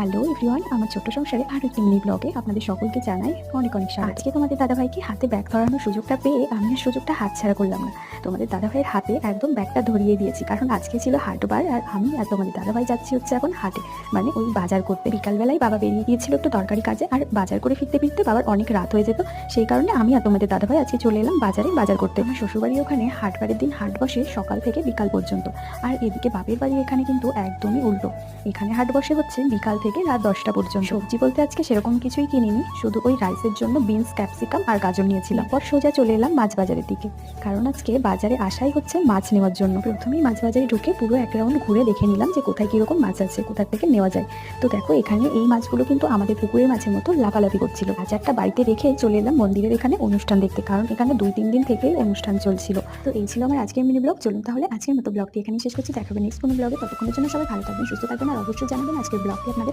Hello everyone, আমার ছোট্ট সংসারে আরও একটি মিনি ব্লগে আপনাদের সকলকে জানাই অনেক অনেক স্বাগত। আজকে তোমাদের দাদাভাইকে হাতে ব্যাগ ধরানোর সুযোগটা পেয়ে আমি আর সুযোগটা হাতছাড়া করলাম না। তোমাদের দাদাভাইয়ের হাতে একদম ব্যাগটা ধরিয়ে দিয়েছি, কারণ আজকে ছিল হাটবার আর আমি আর তোমাদের দাদাভাই যাচ্ছি হচ্ছে এখন হাটে, মানে ওই বাজার করতে। বিকালবেলায় বাবা বেরিয়ে গিয়েছিল একটু দরকারি কাজে, আর বাজার করে ফিরতে ফিরতে বাবার অনেক রাত হয়ে যেত, সেই কারণে আমি আর তোমাদের দাদাভাই আজকে চলে এলাম বাজারে বাজার করতে। আমার শ্বশুরবাড়ি ওখানে হাটবারের দিন হাট বসে সকাল থেকে বিকাল পর্যন্ত, আর এদিকে বাপের বাড়ি এখানে কিন্তু একদমই উল্টো, এখানে হাট বসে হচ্ছে বিকাল থেকে রাত 10টা পর্যন্ত। সবজি বলতে আজকে সেরকম কিছুই কিনিনি, শুধু ওই রাইসের জন্য বিনস, ক্যাপসিকাম আর গাজর নিয়েছিলাম। পর সোজা চলে এলাম মাছ বাজারের দিকে, কারণ আজকে বাজারে আসাই হচ্ছে মাছ নেওয়ার জন্য। প্রথমেই মাছ বাজারে ঢুকে পুরো এক রাউন্ড ঘুরে দেখে নিলাম যে কোথায় কিরকম মাছ আছে, কোথা থেকে নেওয়া যায়। তো দেখো, এখানে এই মাছগুলো কিন্তু আমাদের পুকুরের মাছের মতো লাফালাফি করছিল। বাজারটা বাড়িতে রেখে চলে এলাম মন্দিরের এখানে অনুষ্ঠান দেখতে, কারণ এখানে 2-3 দিন থেকেই অনুষ্ঠান চলছিল। তো এই ছিল আমার আজকের মিনি ব্লগ। চলুন তাহলে আজকের মতো ব্লগটি এখানেই শেষ করছি। দেখা হবে নেক্সট কোনো ব্লগে। ততক্ষণের জন্য সবাই ভালো থাকবেন, সুস্থ থাকবেন, আর অবশ্যই জানাবেন আজকের ব্লগটি আপনাদের